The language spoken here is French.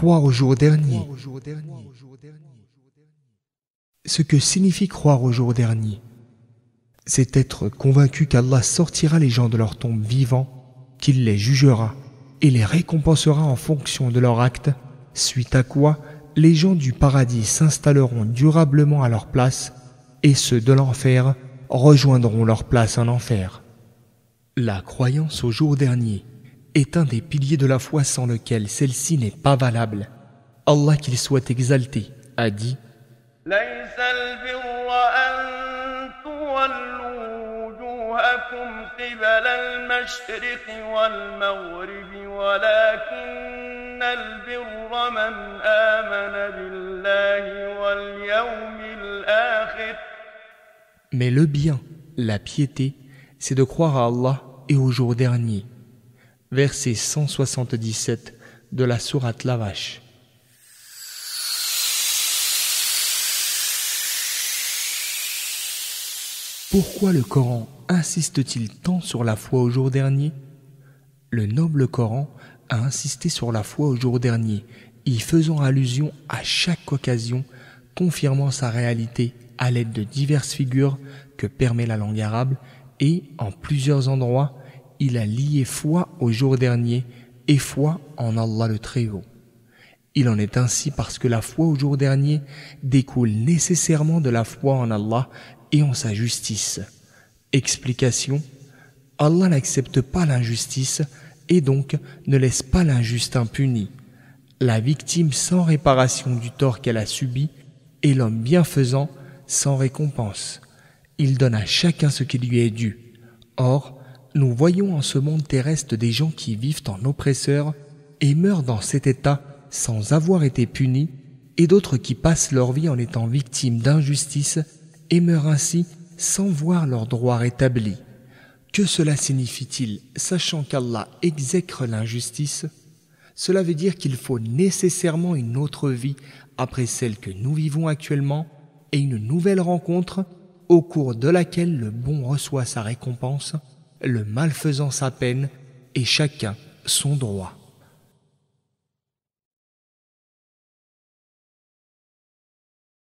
Croire au jour dernier. Ce que signifie croire au jour dernier, c'est être convaincu qu'Allah sortira les gens de leur tombe vivants, qu'il les jugera et les récompensera en fonction de leurs actes, suite à quoi les gens du paradis s'installeront durablement à leur place et ceux de l'enfer rejoindront leur place en enfer. La croyance au jour dernier est un des piliers de la foi sans lequel celle-ci n'est pas valable. Allah, qu'il soit exalté, a dit: ليس البر أن تولوا وجوهكم قبل المشرق والمغرب ولكن البر من آمن بالله واليوم الآخر. Mais le bien, la piété, c'est de croire à Allah et au jour dernier. Verset 177 de la sourate La Vache. Pourquoi le Coran insiste-t-il tant sur la foi au jour dernier? Le noble Coran a insisté sur la foi au jour dernier, y faisant allusion à chaque occasion, confirmant sa réalité à l'aide de diverses figures que permet la langue arabe, et en plusieurs endroits, il a lié foi au jour dernier et foi en Allah le Très-Haut. Il en est ainsi parce que la foi au jour dernier découle nécessairement de la foi en Allah et en sa justice. Explication: Allah n'accepte pas l'injustice et donc ne laisse pas l'injuste impuni. La victime sans réparation du tort qu'elle a subi et l'homme bienfaisant sans récompense. Il donne à chacun ce qui lui est dû. Or, nous voyons en ce monde terrestre des gens qui vivent en oppresseurs et meurent dans cet état sans avoir été punis, et d'autres qui passent leur vie en étant victimes d'injustice et meurent ainsi sans voir leurs droits rétablis. Que cela signifie-t-il, sachant qu'Allah exècre l'injustice? Cela veut dire qu'il faut nécessairement une autre vie après celle que nous vivons actuellement et une nouvelle rencontre au cours de laquelle le bon reçoit sa récompense, le malfaisant sa peine et chacun son droit.